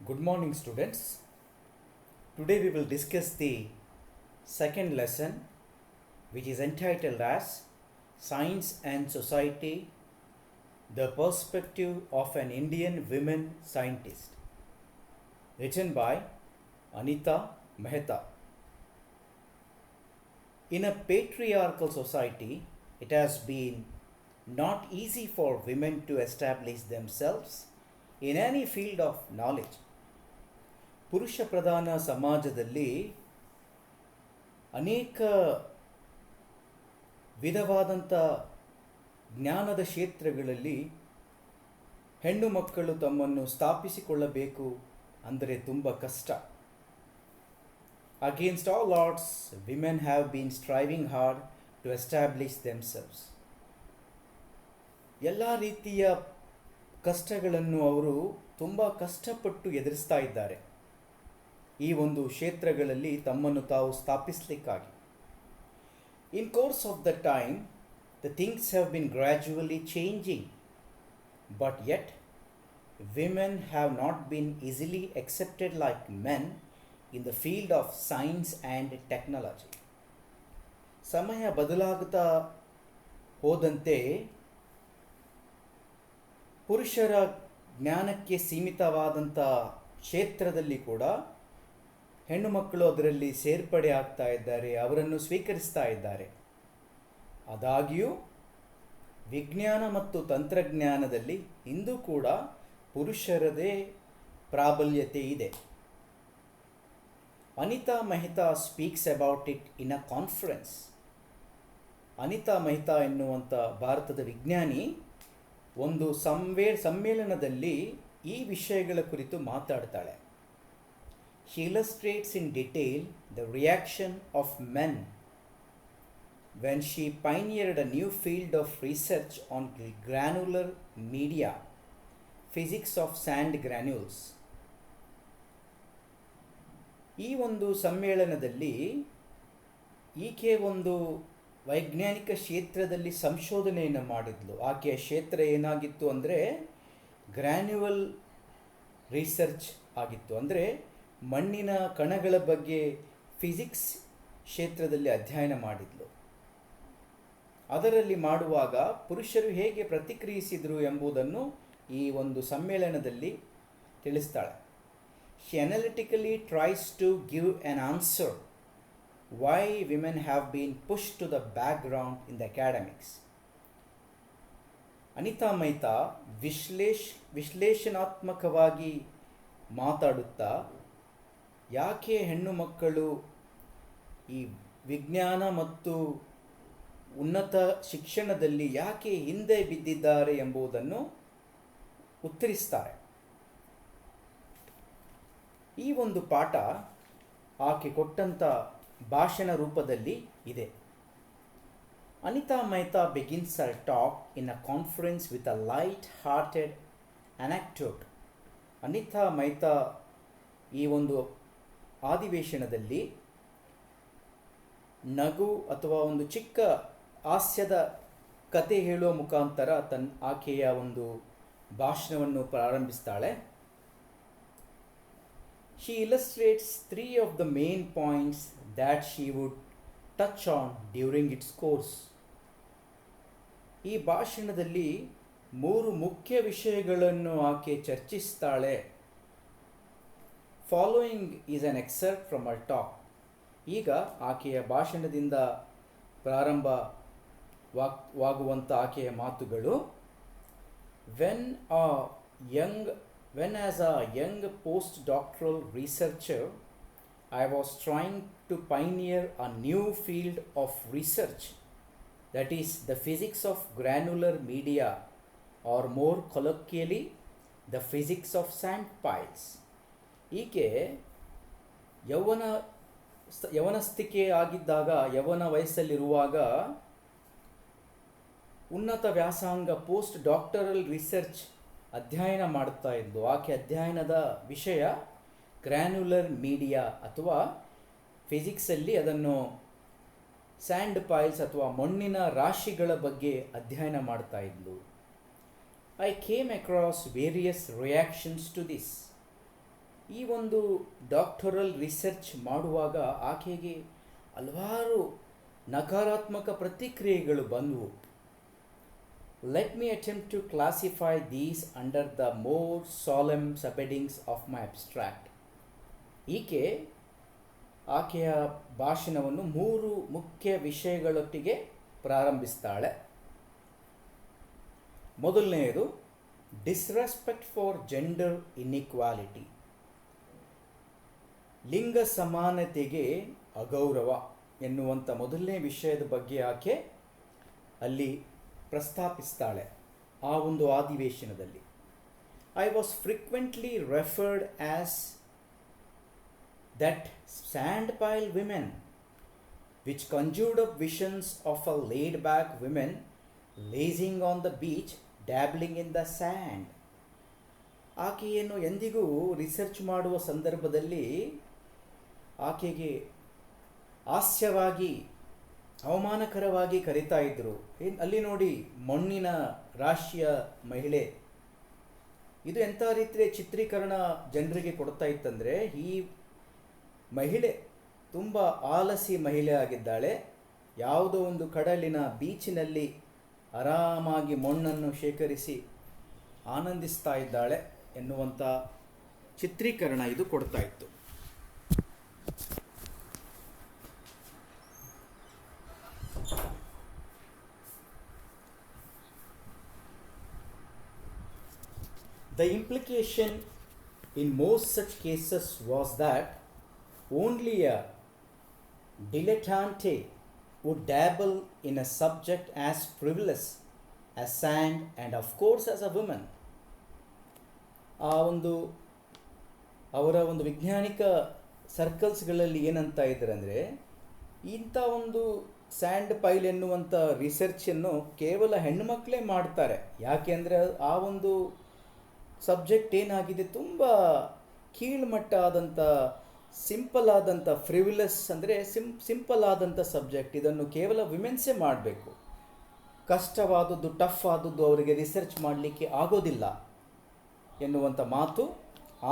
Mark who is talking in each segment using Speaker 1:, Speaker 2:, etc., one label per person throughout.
Speaker 1: Good morning, students. Today we will discuss the second lesson, which is entitled as Science and Society, the Perspective of an Indian Women Scientist, written by Anita Mehta. In a patriarchal society, it has been not easy for women to establish themselves in any field of knowledge. ಪುರುಷ ಪ್ರಧಾನ ಸಮಾಜದಲ್ಲಿ ಅನೇಕ ವಿಧವಾದಂಥ ಜ್ಞಾನದ ಕ್ಷೇತ್ರಗಳಲ್ಲಿ ಹೆಣ್ಣು ಮಕ್ಕಳು ತಮ್ಮನ್ನು ಸ್ಥಾಪಿಸಿಕೊಳ್ಳಬೇಕು ಅಂದರೆ ತುಂಬ ಕಷ್ಟ. Against all odds, women have been striving hard to establish themselves. ಎಲ್ಲ ರೀತಿಯ ಕಷ್ಟಗಳನ್ನು ಅವರು ತುಂಬ ಕಷ್ಟಪಟ್ಟು ಎದುರಿಸ್ತಾ ಇದ್ದಾರೆ ಈ ಒಂದು ಕ್ಷೇತ್ರಗಳಲ್ಲಿ ತಮ್ಮನ್ನು ತಾವು ಸ್ಥಾಪಿಸಲಿಕ್ಕಾಗಿ. In course of the time, the things have been gradually changing, but yet women have not been easily accepted like men in the field of science and technology. ಸಮಯ ಬದಲಾಗುತ್ತಾ ಹೋದಂತೆ ಪುರುಷರ ಜ್ಞಾನಕ್ಕೆ ಸೀಮಿತವಾದಂಥ ಕ್ಷೇತ್ರದಲ್ಲಿ ಕೂಡ ಹೆಣ್ಣು ಮಕ್ಕಳು ಅದರಲ್ಲಿ ಸೇರ್ಪಡೆ ಆಗ್ತಾ ಇದ್ದಾರೆ, ಅವರನ್ನು ಸ್ವೀಕರಿಸ್ತಾ ಇದ್ದಾರೆ. ಆದಾಗ್ಯೂ ವಿಜ್ಞಾನ ಮತ್ತು ತಂತ್ರಜ್ಞಾನದಲ್ಲಿ ಇಂದು ಕೂಡ ಪುರುಷರದೇ ಪ್ರಾಬಲ್ಯತೆ ಇದೆ. Anita Mehta speaks about it in a conference. Anita Mehta ಎನ್ನುವಂಥ ಭಾರತದ ವಿಜ್ಞಾನಿ ಒಂದು ಸಮ್ಮೇಳನದಲ್ಲಿ ಈ ವಿಷಯಗಳ ಕುರಿತು ಮಾತಾಡ್ತಾಳೆ. She illustrates in detail the reaction of men when she pioneered a new field of research on granular media, physics of sand granules. ಈ ಒಂದು ಸಮ್ಮೇಳನದಲ್ಲಿ ಈಕೆ ಒಂದು ವೈಜ್ಞಾನಿಕ ಕ್ಷೇತ್ರದಲ್ಲಿ ಸಂಶೋಧನೆಯನ್ನು ಮಾಡಿದ್ಲು. ಆಕೆಯ ಕ್ಷೇತ್ರ ಏನಾಗಿತ್ತು ಅಂದರೆ ಗ್ರ್ಯಾನ್ಯುವಲ್ ರಿಸರ್ಚ್ ಆಗಿತ್ತು. ಅಂದರೆ ಮಣ್ಣಿನ ಕಣಗಳ ಬಗ್ಗೆ ಫಿಸಿಕ್ಸ್ ಕ್ಷೇತ್ರದಲ್ಲಿ ಅಧ್ಯಯನ ಮಾಡಿದ್ಲು. ಅದರಲ್ಲಿ ಮಾಡುವಾಗ ಪುರುಷರು ಹೇಗೆ ಪ್ರತಿಕ್ರಿಯಿಸಿದರು ಎಂಬುದನ್ನು ಈ ಒಂದು ಸಮ್ಮೇಳನದಲ್ಲಿ ತಿಳಿಸ್ತಾಳೆ. She analytically tries to give an answer why women have been pushed to the background in the academics. Anita Mehta ವಿಶ್ಲೇಷಣಾತ್ಮಕವಾಗಿ ಮಾತಾಡುತ್ತಾ ಯಾಕೆ ಹೆಣ್ಣು ಮಕ್ಕಳು ಈ ವಿಜ್ಞಾನ ಮತ್ತು ಉನ್ನತ ಶಿಕ್ಷಣದಲ್ಲಿ ಯಾಕೆ ಹಿಂದೆ ಬಿದ್ದಿದ್ದಾರೆ ಎಂಬುದನ್ನು ಉತ್ತರಿಸ್ತಾರೆ. ಈ ಒಂದು ಪಾಠ ಆಕೆ ಕೊಟ್ಟಂಥ ಭಾಷಣ ರೂಪದಲ್ಲಿ ಇದೆ. Anita Mehta begins her talk in a conference with a light-hearted anecdote. Anita Mehta ಈ ಒಂದು ಅಧಿವೇಶನದಲ್ಲಿ ನಗು ಅಥವಾ ಒಂದು ಚಿಕ್ಕ ಹಾಸ್ಯದ ಕತೆ ಹೇಳುವ ಮುಖಾಂತರ ಆಕೆಯ ಒಂದು ಭಾಷಣವನ್ನು ಪ್ರಾರಂಭಿಸ್ತಾಳೆ. She illustrates 3 of the main points that she would touch on during its course. ಈ ಭಾಷಣದಲ್ಲಿ 3 ಮುಖ್ಯ ವಿಷಯಗಳನ್ನು ಆಕೆ ಚರ್ಚಿಸ್ತಾಳೆ. Following is an excerpt from her talk. ಈಗ ಆಕೆಯ ಭಾಷಣದಿಂದ ಪ್ರಾರಂಭವಾಗುವಂಥ ಆಕೆಯ ಮಾತುಗಳು. When as a young postdoctoral researcher, I was trying to pioneer a new field of research, that is the physics of granular media, or more colloquially, the physics of sand piles. ಈಕೆ ಯೌವನಸ್ಥಿಕೆ ಆಗಿದ್ದಾಗ, ಯೌವನ ವಯಸ್ಸಲ್ಲಿರುವಾಗ ಉನ್ನತ ವ್ಯಾಸಂಗ post doctoral research ಅಧ್ಯಯನ ಮಾಡುತ್ತಾ ಇದ್ದು. ಆಕೆ ಅಧ್ಯಯನದ ವಿಷಯ ಗ್ರ್ಯಾನ್ಯುಲರ್ ಮೀಡಿಯಾ ಅಥವಾ ಫಿಸಿಕ್ಸಲ್ಲಿ ಅದನ್ನು ಸ್ಯಾಂಡ್ ಪಾಯಿಲ್ಸ್ ಅಥವಾ ಮಣ್ಣಿನ ರಾಶಿಗಳ ಬಗ್ಗೆ ಅಧ್ಯಯನ ಮಾಡ್ತಾ ಇದ್ಲು. I came across various reactions to this. ಈ ಒಂದು ಡಾಕ್ಟರಲ್ ರಿಸರ್ಚ್ ಮಾಡುವಾಗ ಆಕೆಗೆ ಹಲವಾರು ನಕಾರಾತ್ಮಕ ಪ್ರತಿಕ್ರಿಯೆಗಳು ಬಂದವು. Let me attempt to classify these under the more salient subheadings of my abstract. ಆಕೆಯ ಭಾಷಣವನ್ನು 3 ಮುಖ್ಯ ವಿಷಯಗಳೊಟ್ಟಿಗೆ ಪ್ರಾರಂಭಿಸ್ತಾಳೆ. ಮೊದಲನೆಯದು ಡಿಸ್ರೆಸ್ಪೆಕ್ಟ್ ಫಾರ್ ಜೆಂಡರ್ ಇನ್ಇಕ್ವಾಲಿಟಿ, ಲಿಂಗ ಸಮಾನತೆಗೆ ಅಗೌರವ ಎನ್ನುವಂಥ ಮೊದಲನೇ ವಿಷಯದ ಬಗ್ಗೆ ಆಕೆ ಅಲ್ಲಿ ಪ್ರಸ್ತಾಪಿಸ್ತಾಳೆ. ಆ ಒಂದು ಅಧಿವೇಶನದಲ್ಲಿ I was frequently referred as that sand pile women which conjured up visions of a laid back women lazing on the beach dabbling in the sand. ಆಕೆಯನ್ನು ಎಂದಿಗೂ ರಿಸರ್ಚ್ ಮಾಡುವ ಸಂದರ್ಭದಲ್ಲಿ ಆಕೆಗೆ ಹಾಸ್ಯವಾಗಿ ಅವಮಾನಕರವಾಗಿ ಕರೀತಾ ಇದ್ದರು. ಅಲ್ಲಿ ನೋಡಿ ಮಣ್ಣಿನ ರಾಶಿಯ ಮಹಿಳೆ. ಇದು ಎಂಥ ರೀತಿಯ ಚಿತ್ರೀಕರಣ ಜನರಿಗೆ ಕೊಡ್ತಾ ಇತ್ತಂದರೆ, ಈ ಮಹಿಳೆ ತುಂಬ ಆಲಸಿ ಮಹಿಳೆ ಆಗಿದ್ದಾಳೆ. ಯಾವುದೋ ಒಂದು ಕಡಲಿನ ಬೀಚಿನಲ್ಲಿ ಆರಾಮಾಗಿ ಮಣ್ಣನ್ನು ಶೇಖರಿಸಿ ಆನಂದಿಸ್ತಾ ಇದ್ದಾಳೆ ಎನ್ನುವಂಥ ಚಿತ್ರೀಕರಣ ಇದು ಕೊಡ್ತಾ ಇತ್ತು. The implication in most such cases was that only a dilettante would dabble in a subject as frivolous as sand and of course as a woman. ಅವರ ಒಂದು ವೈಜ್ಞಾನಿಕ ಸರ್ಕಲ್ಸ್ಗಳಲ್ಲಿ ಏನಂತ ಇದ್ದಾರೆ ಅಂದರೆ, ಇಂಥ ಒಂದು ಸ್ಯಾಂಡ್ ಪೈಲ್ ಎನ್ನುವಂಥ ರಿಸರ್ಚನ್ನು ಕೇವಲ ಹೆಣ್ಣುಮಕ್ಕಳೇ ಮಾಡ್ತಾರೆ. ಯಾಕೆಂದರೆ ಆ ಒಂದು ಸಬ್ಜೆಕ್ಟ್ ಏನಾಗಿದೆ, ತುಂಬ ಕೀಳ್ಮಟ್ಟ ಆದಂಥ, ಸಿಂಪಲ್ ಆದಂಥ, ಫ್ರಿವಿಲಸ್ ಅಂದರೆ ಸಿಂಪಲ್ ಆದಂಥ ಸಬ್ಜೆಕ್ಟ್. ಇದನ್ನು ಕೇವಲ ವಿಮೆನ್ಸೇ ಮಾಡಬೇಕು. ಕಷ್ಟವಾದದ್ದು, ಟಫ್ ಆದದ್ದು ಅವರಿಗೆ ರಿಸರ್ಚ್ ಮಾಡಲಿಕ್ಕೆ ಆಗೋದಿಲ್ಲ ಎನ್ನುವಂಥ ಮಾತು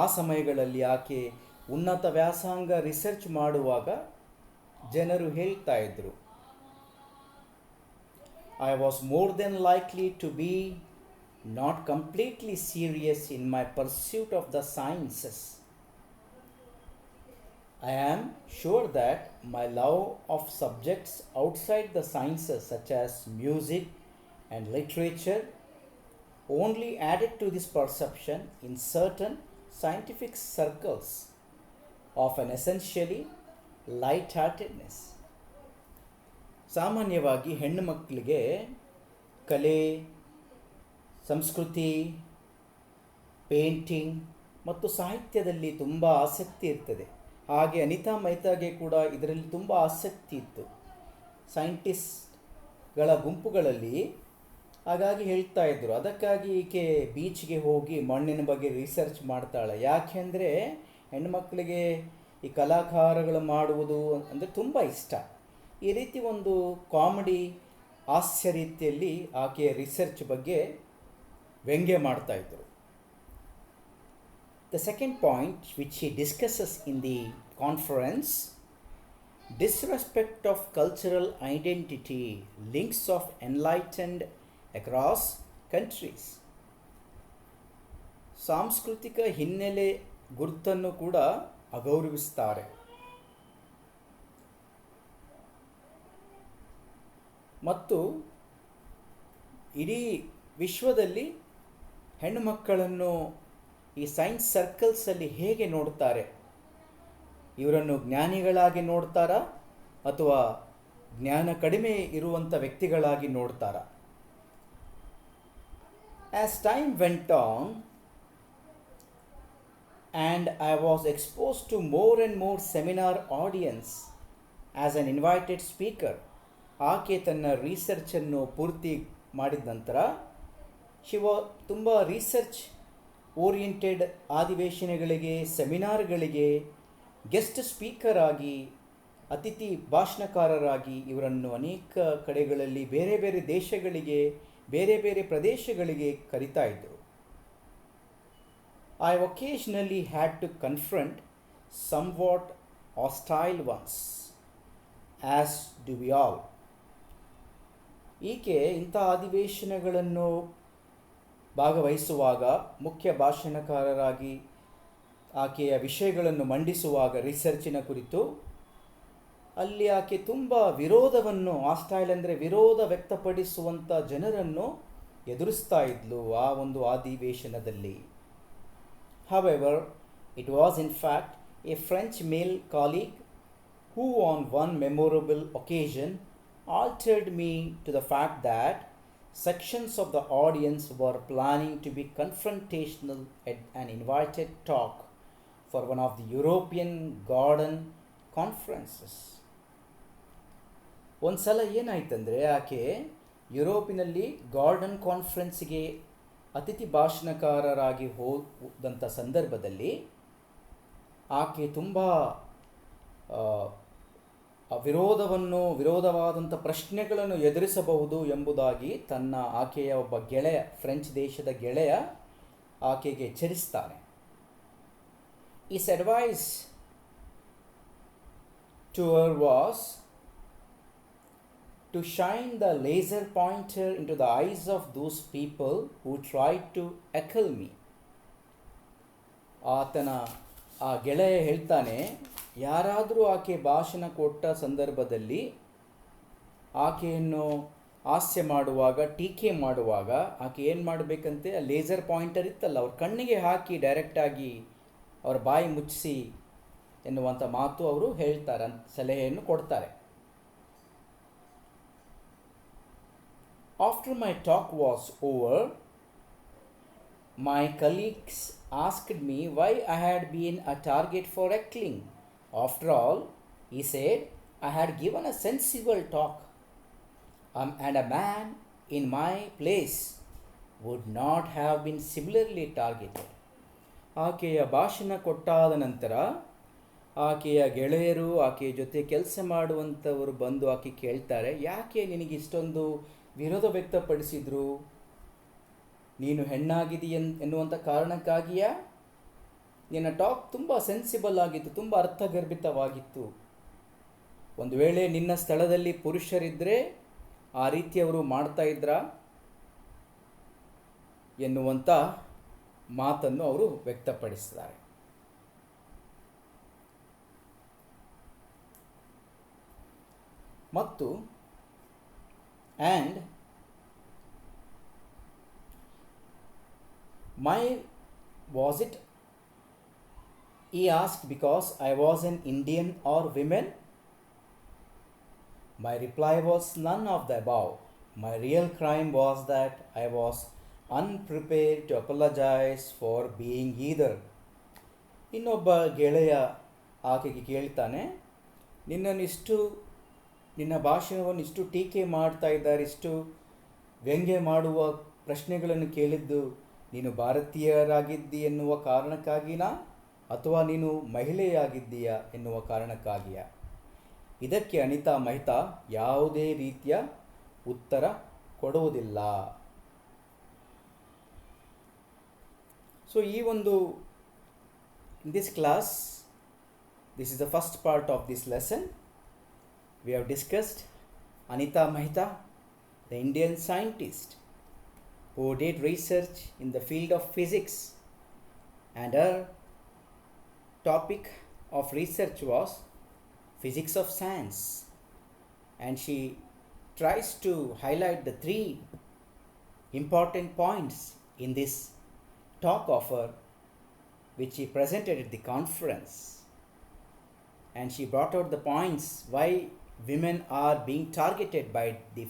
Speaker 1: ಆ ಸಮಯಗಳಲ್ಲಿ ಆಕೆ ಉನ್ನತ ವ್ಯಾಸಂಗ ರಿಸರ್ಚ್ ಮಾಡುವಾಗ ಜನರು ಹೇಳ್ತಾ ಇದ್ದರು. I was more than likely to be not completely serious in my pursuit of the sciences. I am sure that my love of subjects outside the sciences such as music and literature only added to this perception in certain scientific circles of an essentially light-heartedness. ಸಾಮಾನ್ಯವಾಗಿ ಹೆಣ್ಣು ಮಕ್ಕಳಿಗೆ ಕಲೆ, ಸಂಸ್ಕೃತಿ, painting ಮತ್ತು ಸಾಹಿತ್ಯದಲ್ಲಿ ತುಂಬ ಆಸಕ್ತಿ ಇರ್ತದೆ. ಹಾಗೆ ಅನಿತಾ ಮೆಹ್ತಾಗೆ ಕೂಡ ಇದರಲ್ಲಿ ತುಂಬ ಆಸಕ್ತಿ ಇತ್ತು, ಸೈಂಟಿಸ್ಟ್ಗಳ ಗುಂಪುಗಳಲ್ಲಿ. ಹಾಗಾಗಿ ಹೇಳ್ತಾ ಇದ್ದರು, ಅದಕ್ಕಾಗಿ ಈಕೆ ಬೀಚ್ಗೆ ಹೋಗಿ ಮಣ್ಣಿನ ಬಗ್ಗೆ ರಿಸರ್ಚ್ ಮಾಡ್ತಾಳೆ. ಯಾಕೆಂದರೆ ಹೆಣ್ಮಕ್ಳಿಗೆ ಈ ಕಲಾಕಾರಗಳು ಮಾಡುವುದು ಅಂದರೆ ತುಂಬ ಇಷ್ಟ. ಈ ರೀತಿ ಒಂದು ಕಾಮಿಡಿ, ಹಾಸ್ಯ ರೀತಿಯಲ್ಲಿ ಆಕೆಯ ರಿಸರ್ಚ್ ಬಗ್ಗೆ ವ್ಯಂಗ್ಯ ಮಾಡ್ತಾ ಇದ್ದರು. The second point which he discusses in the conference, disrespect of cultural identity, links of enlightened across countries. ಸಾಂಸ್ಕೃತಿಕ ಹಿನ್ನೆಲೆ ಗುರುತನ್ನು ಕೂಡ ಅಗೌರವಿಸ್ತಾರೆ. ಮತ್ತು ಇಡೀ ವಿಶ್ವದಲ್ಲಿ ಹೆಣ್ಣು ಮಕ್ಕಳನ್ನು ಈ ಸೈನ್ಸ್ ಸರ್ಕಲ್ಸಲ್ಲಿ ಹೇಗೆ ನೋಡ್ತಾರೆ, ಇವರನ್ನು ಜ್ಞಾನಿಗಳಾಗಿ ನೋಡ್ತಾರಾ ಅಥವಾ ಜ್ಞಾನ ಕಡಿಮೆ ಇರುವಂಥ ವ್ಯಕ್ತಿಗಳಾಗಿ ನೋಡ್ತಾರಾ? As time went on and I was exposed to more and more seminar audience as an invited speaker, ಆಕೆ ತನ್ನ ರಿಸರ್ಚನ್ನು ಪೂರ್ತಿ ಮಾಡಿದ ನಂತರ ತುಂಬ ರಿಸರ್ಚ್ ಓರಿಯೆಂಟೆಡ್ ಅಧಿವೇಶನಗಳಿಗೆ, ಸೆಮಿನಾರ್ಗಳಿಗೆ ಗೆಸ್ಟ್ ಸ್ಪೀಕರ್ ಆಗಿ, ಅತಿಥಿ ಭಾಷಣಕಾರರಾಗಿ ಇವರನ್ನು ಅನೇಕ ಕಡೆಗಳಲ್ಲಿ ಬೇರೆ ಬೇರೆ ದೇಶಗಳಿಗೆ, ಬೇರೆ ಬೇರೆ ಪ್ರದೇಶಗಳಿಗೆ ಕರೀತಾ ಇದ್ದರು. I occasionally had to confront somewhat hostile ones, as do we all. ಈಕೆ ಇಂಥ ಅಧಿವೇಶನಗಳನ್ನು ಭಾಗವಹಿಸುವಾಗ, ಮುಖ್ಯ ಭಾಷಣಕಾರರಾಗಿ ಆಕೆಯ ವಿಷಯಗಳನ್ನು ಮಂಡಿಸುವಾಗ ರಿಸರ್ಚಿನ ಕುರಿತು, ಅಲ್ಲಿ ಆಕೆ ತುಂಬ ವಿರೋಧವನ್ನು, ಹಾಸ್ಟೈಲ್ ಅಂದರೆ ವಿರೋಧ ವ್ಯಕ್ತಪಡಿಸುವಂಥ ಜನರನ್ನು ಎದುರಿಸ್ತಾ ಇದ್ಲು ಆ ಒಂದು ಅಧಿವೇಶನದಲ್ಲಿ. However, it was in fact a French male colleague who on one memorable occasion altered me to the fact that sections of the audience were planning to be confrontational at an invited talk for one of the European garden conferences. ಒಂದು ಸಲ ಏನಾಯ್ತಂದರೆ, ಆಕೆ ಯುರೋಪಿನಲ್ಲಿ garden ಕಾನ್ಫರೆನ್ಸ್ಗೆ ಅತಿಥಿ ಭಾಷಣಕಾರರಾಗಿ ಹೋದಂಥ ಸಂದರ್ಭದಲ್ಲಿ ಆಕೆ ತುಂಬ ವಿರೋಧವಾದಂಥ ಪ್ರಶ್ನೆಗಳನ್ನು ಎದುರಿಸಬಹುದು ಎಂಬುದಾಗಿ ಆಕೆಯ ಒಬ್ಬ ಗೆಳೆಯ, ಫ್ರೆಂಚ್ ದೇಶದ ಗೆಳೆಯ ಆಕೆಗೆ ಎಚ್ಚರಿಸ್ತಾನೆ. His advice to her was to shine the laser pointer into the eyes of those people who tried to heckle me. ಆ ಗೆಳೆಯ ಹೇಳ್ತಾನೆ, ಯಾರಾದರೂ ಆಕೆ ಭಾಷಣ ಕೊಟ್ಟ ಸಂದರ್ಭದಲ್ಲಿ ಆಕೆಯನ್ನು ಹಾಸ್ಯ ಮಾಡುವಾಗ, ಟೀಕೆ ಮಾಡುವಾಗ ಆಕೆ ಏನು ಮಾಡಬೇಕಂತೆ, ಆ ಲೇಸರ್ ಪಾಯಿಂಟರ್ ಇತ್ತಲ್ಲ ಅವ್ರ ಕಣ್ಣಿಗೆ ಹಾಕಿ ಡೈರೆಕ್ಟಾಗಿ ಅವರ ಬಾಯಿ ಮುಚ್ಚಿಸಿ ಎನ್ನುವಂಥ ಮಾತು ಅವರು ಹೇಳ್ತಾರೆ, ಸಲಹೆಯನ್ನು ಕೊಡ್ತಾರೆ. After my talk was over, my colleagues asked me why I had been a target for heckling. After all, he said, I had given a sensible talk, and a man in my place would not have been similarly targeted. ಆಕೆಯ ಭಾಷಣ ಕೊಟ್ಟಾದ ನಂತರ ಆಕೆಯ ಗೆಳೆಯರು, ಆಕೆಯ ಜೊತೆ ಕೆಲಸ ಮಾಡುವಂಥವರು ಬಂದು ಆಕೆ ಕೇಳ್ತಾರೆ, ಯಾಕೆ ನಿನಗೆ ಇಷ್ಟೊಂದು ವಿರೋಧ ವ್ಯಕ್ತಪಡಿಸಿದ್ರು? ನೀನು ಹೆಣ್ಣಾಗಿದೆಯ ಎನ್ನುವಂಥ ಕಾರಣಕ್ಕಾಗಿಯಾ? ನಿನ್ನ ಟಾಕ್ ತುಂಬ ಸೆನ್ಸಿಬಲ್ ಆಗಿತ್ತು, ತುಂಬ ಅರ್ಥಗರ್ಭಿತವಾಗಿತ್ತು. ಒಂದು ವೇಳೆ ನಿನ್ನ ಸ್ಥಳದಲ್ಲಿ ಪುರುಷರಿದ್ದರೆ ಆ ರೀತಿಯವರು ಮಾಡ್ತಾ ಇದ್ರಾ ಎನ್ನುವಂಥ ಮಾತನ್ನು ಅವರು ವ್ಯಕ್ತಪಡಿಸಿದ್ದಾರೆ. ಮತ್ತು and was it, he asked, because I was an Indian or women? My reply was none of the above. My real crime was that I was unprepared to apologize for being either. ಇನ್ನೊಬ್ಬ ಗೆಳೆಯ ಆಕೆಗೆ ಕೇಳ್ತಾನೆ, ನಿನ್ನ ಭಾಷಣವನ್ನು ಇಷ್ಟು ಟೀಕೆ ಮಾಡ್ತಾ ಇದ್ದಾರೆ, ಇಷ್ಟು ವ್ಯಂಗ್ಯ ಮಾಡುವ ಪ್ರಶ್ನೆಗಳನ್ನು ಕೇಳಿದ್ದು ನೀನು ಭಾರತೀಯರಾಗಿದ್ದಿ ಎನ್ನುವ ಕಾರಣಕ್ಕಾಗಿನಾ ಅಥವಾ ನೀನು ಮಹಿಳೆಯಾಗಿದ್ದೀಯಾ ಎನ್ನುವ ಕಾರಣಕ್ಕಾಗಿಯಾ? ಇದಕ್ಕೆ ಅನಿತಾ ಮೆಹ್ತಾ ಯಾವುದೇ ರೀತಿಯ ಉತ್ತರ ಕೊಡುವುದಿಲ್ಲ. ಸೊ ಈ ಒಂದು in this class, this is the first part of this lesson. We have discussed Anita Mehta, the Indian scientist who did research in the field of physics, and her topic of research was physics of science, and she tries to highlight the three important points in this talk of her which she presented at the conference, and she brought out the points why women are being targeted by the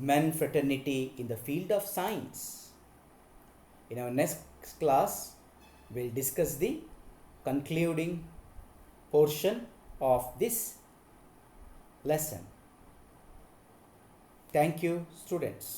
Speaker 1: men fraternity in the field of science. In our next class, we'll discuss the concluding portion of this lesson. Thank you, students.